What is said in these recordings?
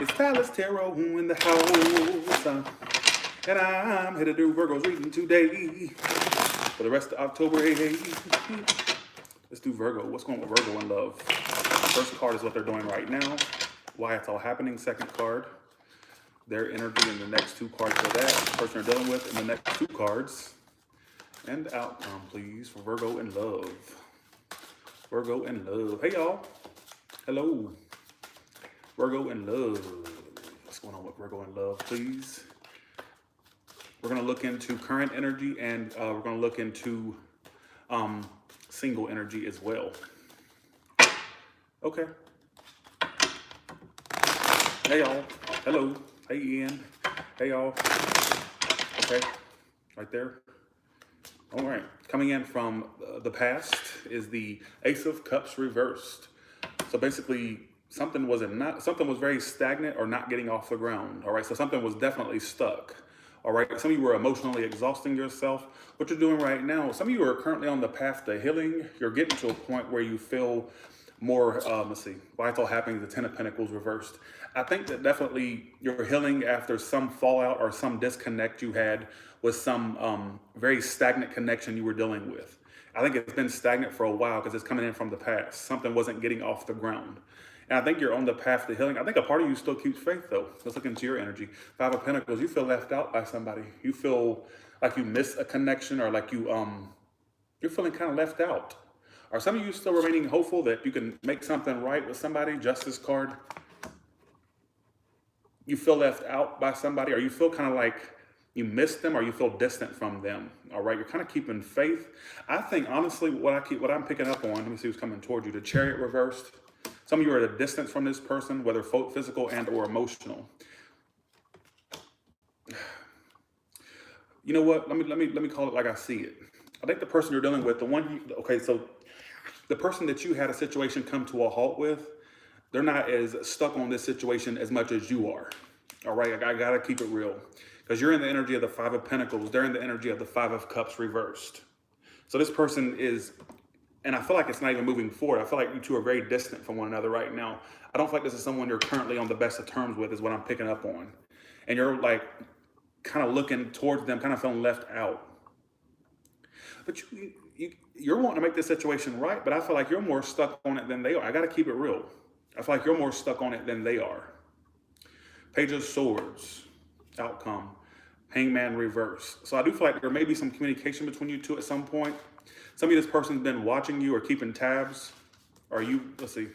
It's Palace Tarot in the house. And I'm here to do Virgo's reading today. For the rest of October, hey. Let's do Virgo. What's going on with Virgo in love? First card is what they're doing right now. Why it's all happening. Second card, their energy in the next two cards for that. The person they're dealing with in the next two cards. And outcome, please, for Virgo in love. Virgo in love. Hey, y'all. Hello. Virgo in love. What's going on with Virgo in love, please? We're going to look into current energy, and we're going to look into single energy as well. Okay. Hey, y'all. Hello. Hey, Ian. Hey, y'all. Okay. Right there. All right. Coming in from the past is the Ace of Cups reversed. So basically, something was very stagnant or not getting off the ground. All right. So something was definitely stuck. All right. Some of you were emotionally exhausting yourself. What you're doing right now, some of you are currently on the path to healing. You're getting to a point where you feel more, let's see, why it's all happening, the Ten of Pentacles reversed. I think that definitely you're healing after some fallout or some disconnect you had with some very stagnant connection you were dealing with. I think it's been stagnant for a while because it's coming in from the past. Something wasn't getting off the ground. And I think you're on the path to healing. I think a part of you still keeps faith, though. Let's look into your energy. Five of Pentacles, you feel left out by somebody. You feel like you miss a connection, or like you're feeling kind of left out. Are some of you still remaining hopeful that you can make something right with somebody? Justice card. You feel left out by somebody, or you feel kind of like you miss them, or you feel distant from them. All right, you're kind of keeping faith. I think honestly, what I'm picking up on. Let me see who's coming toward you. The Chariot reversed. Some of you are at a distance from this person, whether physical and or emotional. You know what? Let me call it like I see it. I think the person you're dealing with, so the person that you had a situation come to a halt with, they're not as stuck on this situation as much as you are. All right, I gotta keep it real, because you're in the energy of the Five of Pentacles. They're in the energy of the Five of Cups reversed. So this person is. And I feel like it's not even moving forward. I feel like you two are very distant from one another right now. I don't feel like this is someone you're currently on the best of terms with, is what I'm picking up on. And you're like kind of looking towards them, kind of feeling left out. But you're wanting to make this situation right, but I feel like you're more stuck on it than they are. I got to keep it real. I feel like you're more stuck on it than they are. Page of Swords, outcome. Hangman reverse. So I do feel like there may be some communication between you two at some point. Some of this person's been watching you or keeping tabs. Or let's see.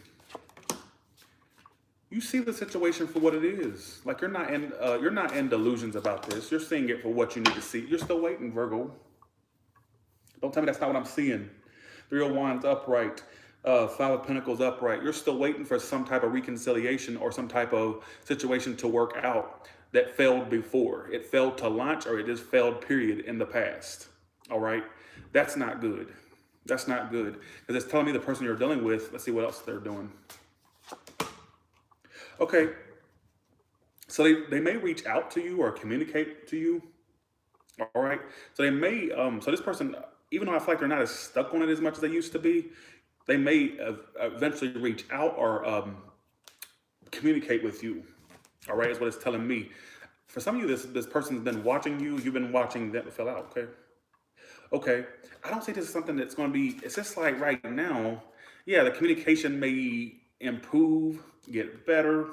You see the situation for what it is. Like you're not in delusions about this. You're seeing it for what you need to see. You're still waiting, Virgo. Don't tell me that's not what I'm seeing. Three of Wands upright. Five of Pentacles upright. You're still waiting for some type of reconciliation or some type of situation to work out that failed before. It failed to launch, or it just failed, period, in the past. All right? That's not good. That's not good. Because it's telling me the person you're dealing with, let's see what else they're doing. Okay. So they may reach out to you or communicate to you. All right. So they may, so this person, even though I feel like they're not as stuck on it as much as they used to be, they may eventually reach out or communicate with you. All right, is what it's telling me. For some of you, this person's been watching you. You've been watching them. Fill out, okay? Okay. I don't think this is something that's going to be, it's just like right now, yeah, the communication may improve, get better.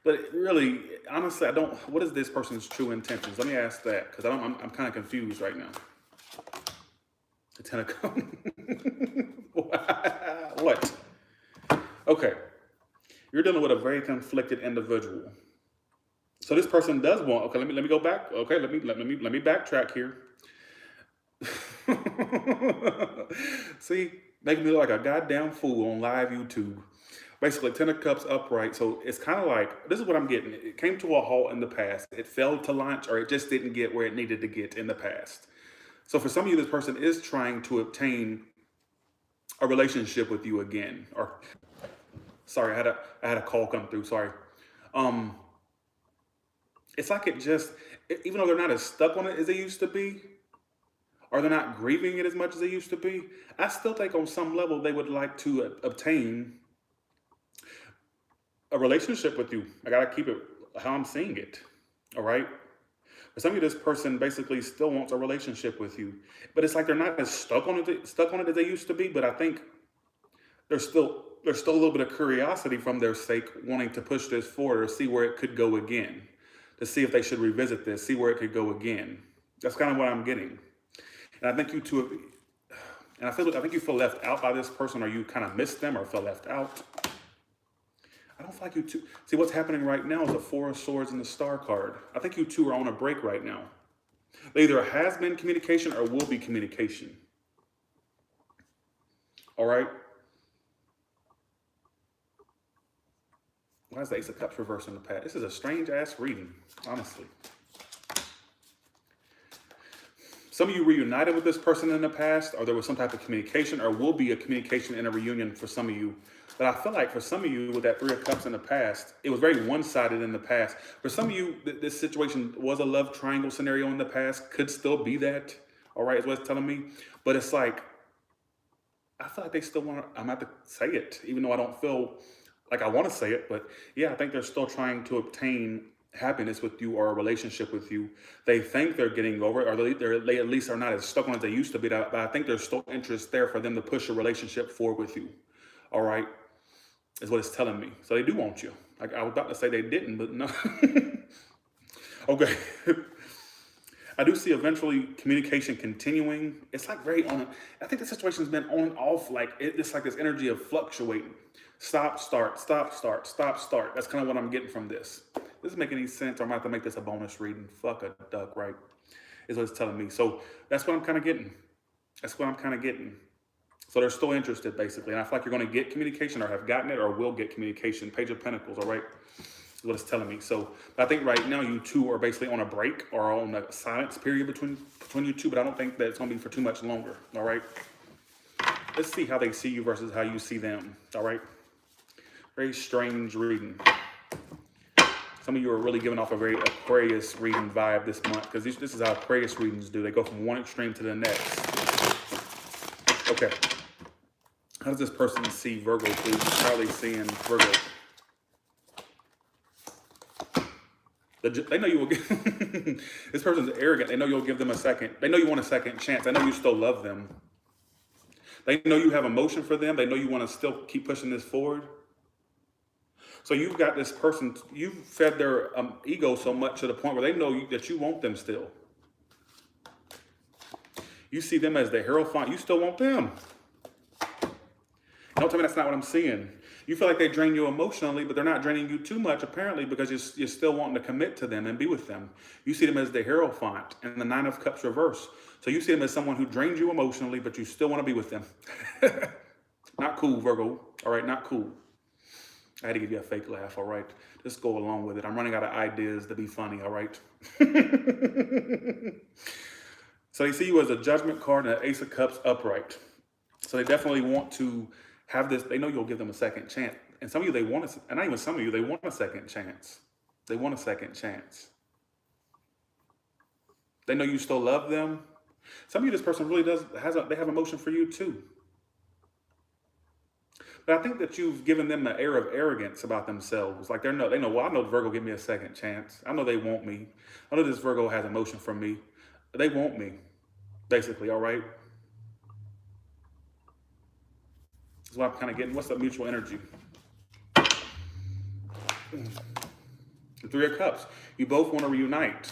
But really, honestly, what is this person's true intentions? Let me ask that, because I'm kind of confused right now. The Ten of Cups. What? Okay. You're dealing with a very conflicted individual. So this person does want, okay, let me go back. Okay, let me backtrack here. See, making me look like a goddamn fool on live YouTube. Basically, Ten of Cups upright. So it's kind of like, this is what I'm getting. It came to a halt in the past. It failed to launch, or it just didn't get where it needed to get in the past. So for some of you, this person is trying to obtain a relationship with you again. Or, sorry, I had a call come through. Sorry. It's like even though they're not as stuck on it as they used to be, or they're not grieving it as much as they used to be, I still think on some level they would like to obtain a relationship with you. I gotta keep it how I'm seeing it. All right. For some of you, this person basically still wants a relationship with you, but it's like they're not as stuck on it as they used to be. But I think there's still a little bit of curiosity from their sake, wanting to push this forward or see where it could go again, to see if they should revisit this, see where it could go again. That's kind of what I'm getting, and I think you two, and I think you feel left out by this person, or you kind of missed them, or feel left out. I don't feel like you two. See, what's happening right now is the Four of Swords and the Star card. I think you two are on a break right now. There either has been communication or will be communication. All right. Why is the Ace of Cups reversed in the past? This is a strange ass reading, honestly. Some of you reunited with this person in the past, or there was some type of communication, or will be a communication in a reunion for some of you. But I feel like for some of you with that Three of Cups in the past, it was very one-sided in the past. For some of you, this situation was a love triangle scenario in the past, could still be that, all right, is what it's telling me. But it's like, I feel like they still want to, I'm going to have to say it, even though I don't feel like I want to say it. But yeah, I think they're still trying to obtain happiness with you or a relationship with you. They think they're getting over it, or they at least are not as stuck on it as they used to be. But I think there's still interest there for them to push a relationship forward with you, all right? Is what it's telling me. So they do want you. Like I was about to say they didn't, but no. Okay. I do see eventually communication continuing. It's like very on. I think the situation's been on off. Like it's like this energy of fluctuating. Stop, start, stop, start, stop, start. That's kind of what I'm getting from this. Doesn't make any sense. I'm going to have to make this a bonus reading. Fuck a duck, right? Is what it's telling me. So that's what I'm kind of getting. That's what I'm kind of getting. So they're still interested, basically. And I feel like you're going to get communication, or have gotten it, or will get communication. Page of Pentacles, all right? Is what it's telling me. So I think right now you two are basically on a break, or on a silence period between you two. But I don't think that it's going to be for too much longer, all right? Let's see how they see you versus how you see them, all right? Very strange reading. Some of you are really giving off a very Aquarius reading vibe this month, because this is how Aquarius readings do. They go from one extreme to the next. Okay. How does this person see Virgo, please? How are they seeing Virgo? They know you will give... This person's arrogant. They know you'll give them a second. They know you want a second chance. I know you still love them. They know you have emotion for them. They know you want to still keep pushing this forward. So you've got this person, you've fed their ego so much to the point where they know that you want them still. You see them as the Hierophant. You still want them. Don't tell me that's not what I'm seeing. You feel like they drain you emotionally, but they're not draining you too much, apparently, because you're still wanting to commit to them and be with them. You see them as the Hierophant and the Nine of Cups reverse. So you see them as someone who drains you emotionally, but you still want to be with them. Not cool, Virgo. All right, not cool. I had to give you a fake laugh, all right? Just go along with it. I'm running out of ideas to be funny, all right? So they see you as a Judgment card and an Ace of Cups upright. So they definitely want to have this. They know you'll give them a second chance. And some of you, they want to, and not even some of you, they want a second chance. They want a second chance. They know you still love them. Some of you, this person really they have emotion for you too. But I think that you've given them an air of arrogance about themselves. Like they know, well, I know Virgo give me a second chance. I know they want me. I know this Virgo has emotion for me. They want me, basically, all right? That's what I'm kind of getting. What's the mutual energy? The Three of Cups. You both want to reunite.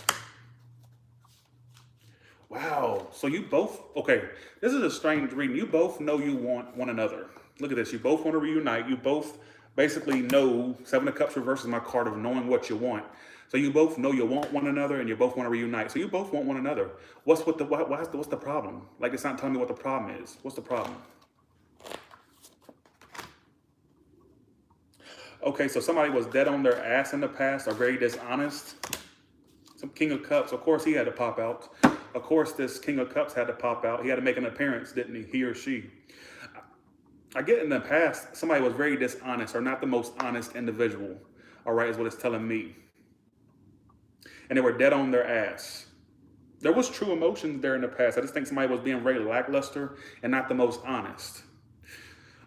Wow. So you both, okay, this is a strange reading. You both know you want one another. Look at this. You both want to reunite. You both basically know, Seven of Cups reverse is my card of knowing what you want. So you both know you want one another and you both want to reunite. So you both want one another. What's the problem? Like, it's not telling me what the problem is. What's the problem? Okay, so somebody was dead on their ass in the past or very dishonest. Some King of Cups. Of course, he had to pop out. Of course, this King of Cups had to pop out. He had to make an appearance, didn't he? He or she. I get in the past, somebody was very dishonest or not the most honest individual. All right, is what it's telling me. And they were dead on their ass. There was true emotions there in the past. I just think somebody was being very lackluster and not the most honest.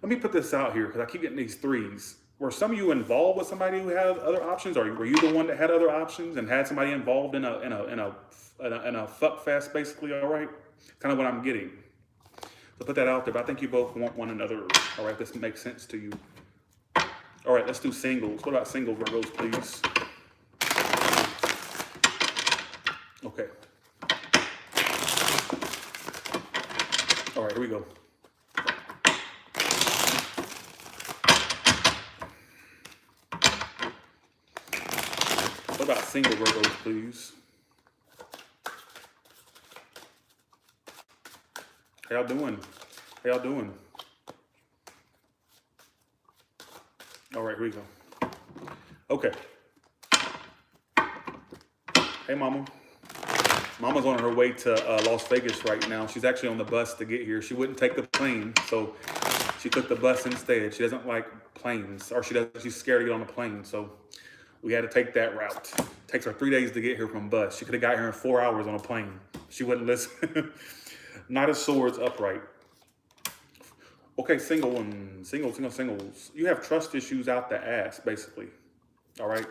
Let me put this out here because I keep getting these threes. were some of you involved with somebody who had other options, or were you the one that had other options and had somebody involved in a fuck fest, basically? All right, kind of what I'm getting. So put that out there. But I think you both want one another. All right, this makes sense to you. All right, let's do singles. What about single Virgos, please? Okay. All right, here we go. What about single Virgos, please? How y'all doing? How y'all doing? All right, here we go. Okay. Hey, Mama. Mama's on her way to Las Vegas right now. She's actually on the bus to get here. She wouldn't take the plane, so she took the bus instead. She doesn't like planes, or she's scared to get on the plane, so we had to take that route. It takes her 3 days to get here from bus. She could have got here in 4 hours on a plane. She wouldn't listen. Not as swords upright. Okay, singles. You have trust issues out the ass, basically. All right.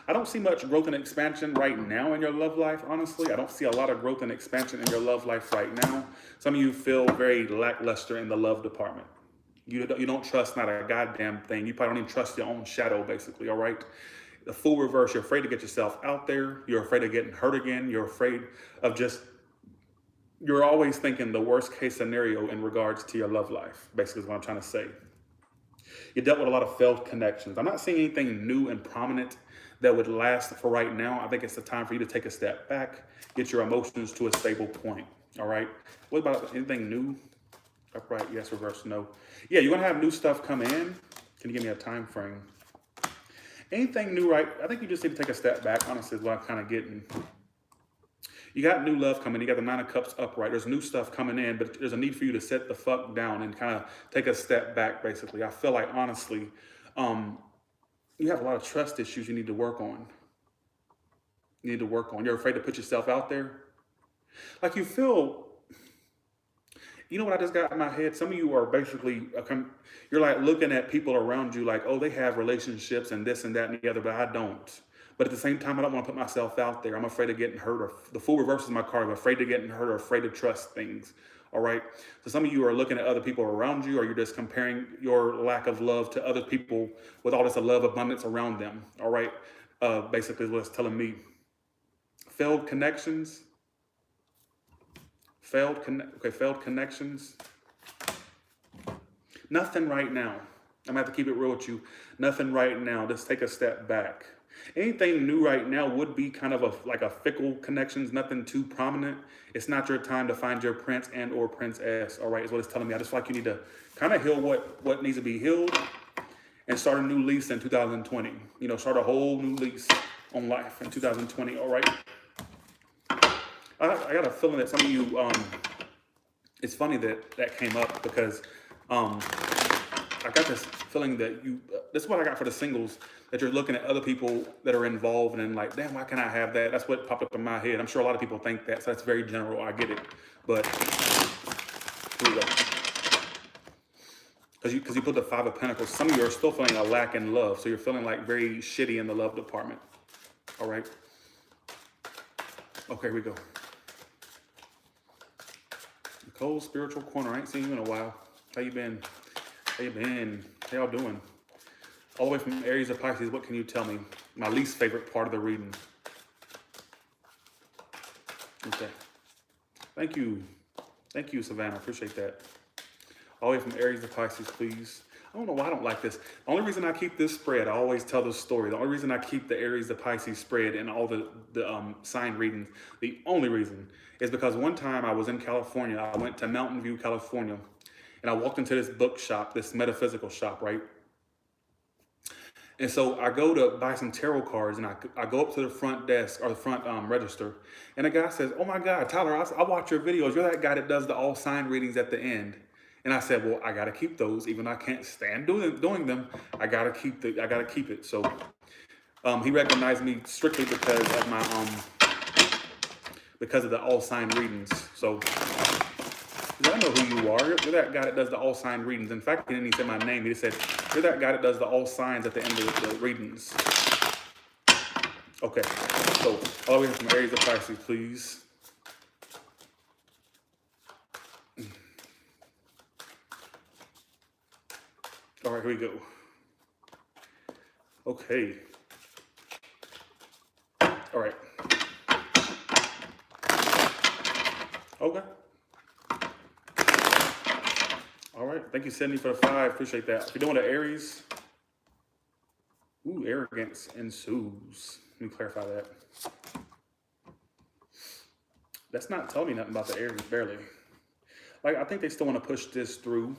I don't see much growth and expansion right now in your love life, honestly. I don't see a lot of growth and expansion in your love life right now. Some of you feel very lackluster in the love department. You don't trust not a goddamn thing. You probably don't even trust your own shadow, basically, all right? The full reverse, you're afraid to get yourself out there. You're afraid of getting hurt again. You're afraid of you're always thinking the worst case scenario in regards to your love life, basically is what I'm trying to say. You dealt with a lot of failed connections. I'm not seeing anything new and prominent that would last for right now. I think it's the time for you to take a step back, get your emotions to a stable point, all right? What about anything new? Upright, yes, reverse, no. Yeah, you're gonna have new stuff come in. Can you give me a time frame? Anything new, right? I think you just need to take a step back, honestly, is what I'm kind of getting. You got new love coming. You got the Nine of Cups upright. There's new stuff coming in, but there's a need for you to set the fuck down and kind of take a step back, basically. I feel like, honestly, you have a lot of trust issues you need to work on. You're afraid to put yourself out there. Like you feel, you know what I just got in my head? Some of you are basically, you're like looking at people around you like, oh, they have relationships and this and that and the other, but I don't. But at the same time, I don't want to put myself out there. I'm afraid of getting hurt. Or the full reverse is my card. I'm afraid of getting hurt or afraid to trust things. All right. So some of you are looking at other people around you, or you're just comparing your lack of love to other people with all this love abundance around them. All right. Basically, what it's telling me. Failed connections. Failed connections. Nothing right now. I'm going to have to keep it real with you. Nothing right now. Just take a step back. Anything new right now would be kind of like a fickle connections, nothing too prominent. It's not your time to find your prince and or princess, all right, is what it's telling me. I just feel like you need to kind of heal what needs to be healed and start a new lease in 2020. You know, start a whole new lease on life in 2020, all right? I got a feeling that some of you, it's funny that came up because I got this feeling that this is what I got for the singles, that you're looking at other people that are involved and like, damn, why can't I have that? That's what popped up in my head. I'm sure a lot of people think that, so that's very general. I get it. But here we go. Because you put the Five of Pentacles, some of you are still feeling a lack in love. So you're feeling like very shitty in the love department. All right. Okay, here we go. Nicole, spiritual corner. I ain't seen you in a while. How you been? How y'all doing? All the way from Aries to Pisces, what can you tell me? My least favorite part of the reading. Okay. Thank you. Thank you, Savannah. Appreciate that. All the way from Aries to Pisces, please. I don't know why I don't like this. The only reason I keep this spread, I always tell this story. The only reason I keep the Aries to Pisces spread and all the sign readings, the only reason is because one time I was in California. I went to Mountain View, California. And I walked into this bookshop, this metaphysical shop, right? And so I go to buy some tarot cards, and I go up to the front desk or the front register, and the guy says, "Oh my God, Tyler, I watch your videos. You're that guy that does the all sign readings at the end." And I said, "Well, I got to keep those, even though I can't stand doing them. I got to keep it." So he recognized me strictly because of my because of the all sign readings. So. I know who you are. You're that guy that does the all sign readings. In fact, he didn't even say my name. He just said, You're that guy that does the all signs at the end of the readings. Okay, so all the way from Aries to Pisces, please. All right, here we go. Okay. All right. Okay. All right. Thank you, Sydney, for the 5. Appreciate that. If you're doing the Aries, ooh, arrogance ensues. Let me clarify that. That's not telling me nothing about the Aries, barely. Like, I think they still want to push this through.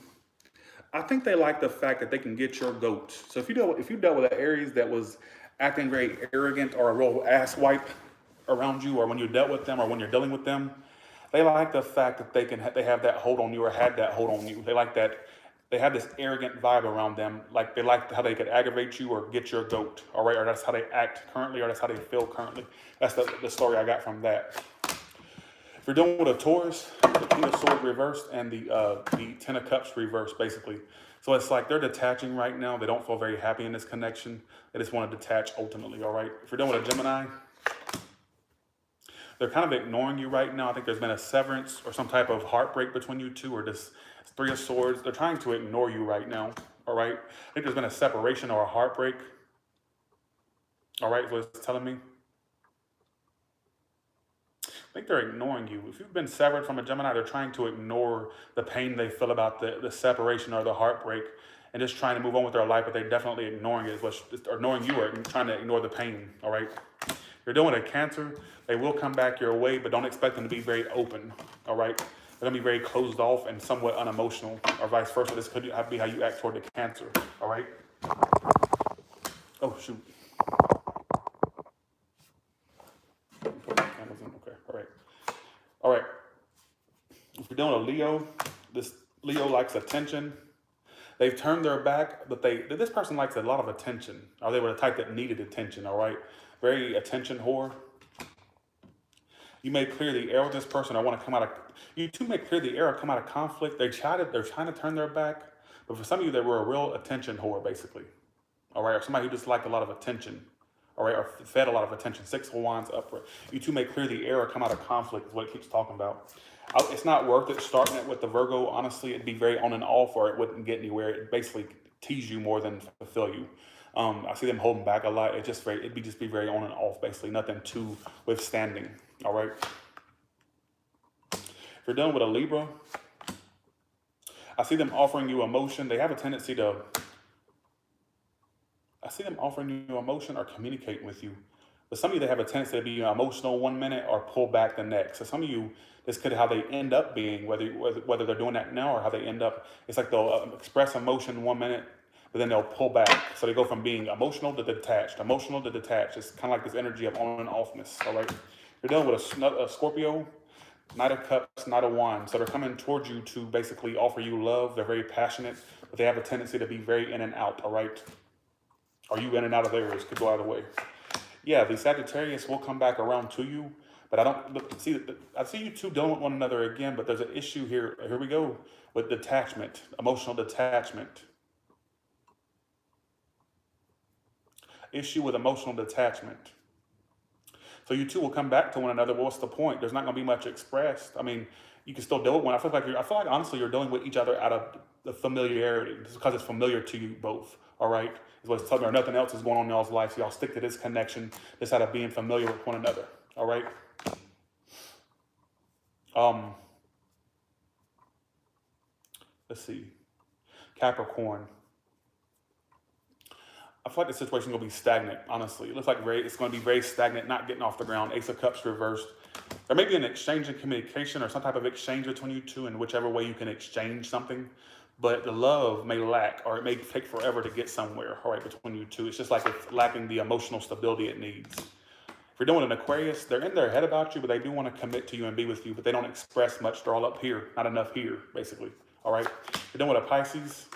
I think they like the fact that they can get your goat. So if you dealt with an Aries that was acting very arrogant or a real ass wipe around you, or when you dealt with them, or when you're dealing with them, they like the fact that they have that hold on you, or had that hold on you. They like that. They have this arrogant vibe around them. Like, they like how they could aggravate you or get your goat. All right, or that's how they act currently, or that's how they feel currently. That's the story I got from that. If you're dealing with a Taurus, the King of Swords reversed and the Ten of Cups reversed, basically. So it's like they're detaching right now. They don't feel very happy in this connection. They just want to detach ultimately, all right? If you're dealing with a Gemini, they're kind of ignoring you right now. I think there's been a severance or some type of heartbreak between you two, or this Three of Swords. They're trying to ignore you right now, all right? I think there's been a separation or a heartbreak, all right, is what it's telling me. I think they're ignoring you. If you've been severed from a Gemini, they're trying to ignore the pain they feel about the separation or the heartbreak, and just trying to move on with their life, but they're definitely ignoring it, or ignoring you, or trying to ignore the pain, all right? If you're dealing with a Cancer, they will come back your way, but don't expect them to be very open, all right? They're going to be very closed off and somewhat unemotional, or vice versa. This could be how you act toward the Cancer, all right? Oh, shoot. All right. If you're dealing with a Leo, this Leo likes attention. They've turned their back, but this person likes a lot of attention. Or they were the type that needed attention, all right? Very attention whore. You may clear the air with this person, or want to come out of, you two may clear the air or come out of conflict. They're trying to turn their back, but for some of you, they were a real attention whore, basically. All right, or somebody who just liked a lot of attention. All right, or fed a lot of attention. 6 of Wands upward. You two may clear the air or come out of conflict is what it keeps talking about. It's not worth it starting it with the Virgo. Honestly, it'd be very on and off, or it wouldn't get anywhere. It basically tease you more than fulfill you. I see them holding back a lot. It'd be very on and off, basically. Nothing too withstanding. All right. If you're dealing with a Libra, I see them offering you emotion. They have a tendency to. I see them offering you emotion or communicating with you. But some of you, they have a tendency to be emotional one minute or pull back the next. So some of you, this could how they end up being, whether they're doing that now or how they end up. It's like they'll express emotion 1 minute, but then they'll pull back. So they go from being emotional to detached, emotional to detached. It's kind of like this energy of on and offness, all right? You're dealing with a Scorpio, Knight of Cups, Knight of Wands. So they're coming towards you to basically offer you love. They're very passionate, but they have a tendency to be very in and out, all right? Are you in and out of theirs? Could go either way. Yeah, the Sagittarius will come back around to you, but I see you two dealing with one another again, but there's an issue here. Here we go with detachment, emotional detachment. Issue with emotional detachment. So you two will come back to one another. Well, what's the point? There's not going to be much expressed. I mean, you can still deal with one. I feel like honestly you're dealing with each other out of the familiarity, just because it's familiar to you both. All right, is what it's telling me. Or nothing else is going on in y'all's life. So y'all stick to this connection, this out of being familiar with one another. All right. Let's see. Capricorn. I feel like the situation is going to be stagnant, honestly. It looks like it's going to be very stagnant, not getting off the ground. Ace of Cups reversed. There may be an exchange in communication or some type of exchange between you two in whichever way you can exchange something. But the love may lack, or it may take forever to get somewhere, all right, between you two. It's just like it's lacking the emotional stability it needs. If you're doing an Aquarius, they're in their head about you, but they do want to commit to you and be with you, but they don't express much. They're all up here, not enough here, basically, all right? If you're doing a Pisces,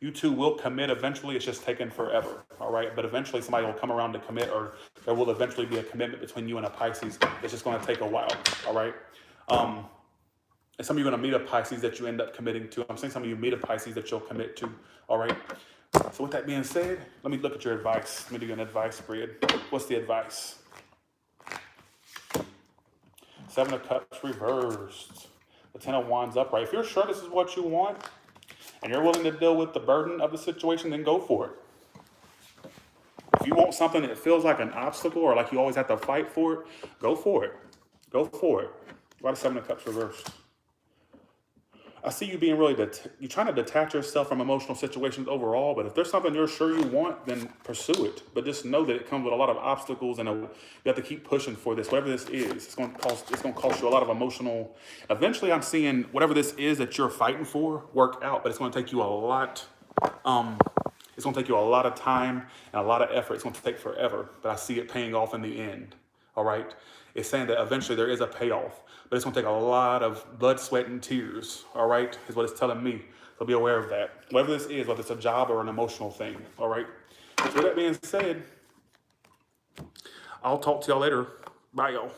you two will commit eventually. It's just taking forever, all right? But eventually somebody will come around to commit, or there will eventually be a commitment between you and a Pisces. It's just going to take a while, all right? And some of you are going to meet a Pisces that you end up committing to. I'm saying some of you meet a Pisces that you'll commit to, all right? So with that being said, let me look at your advice. Let me do you an advice spread. What's the advice? Seven of Cups reversed. The Ten of Wands upright. If you're sure this is what you want and you're willing to deal with the burden of the situation, then go for it. If you want something that feels like an obstacle or like you always have to fight for it, go for it. Go for it. Why the Seven of Cups reversed? I see you being really, you're trying to detach yourself from emotional situations overall, but if there's something you're sure you want, then pursue it. But just know that it comes with a lot of obstacles and you have to keep pushing for this. Whatever this is, it's going to cost you a lot of emotional. Eventually, I'm seeing whatever this is that you're fighting for work out, but it's going to take you a lot. It's going to take you a lot of time and a lot of effort. It's going to take forever, but I see it paying off in the end. All right. It's saying that eventually there is a payoff, but it's going to take a lot of blood, sweat, and tears. All right, is what it's telling me. So be aware of that. Whatever this is, whether it's a job or an emotional thing. All right. So with that being said, I'll talk to y'all later. Bye, y'all.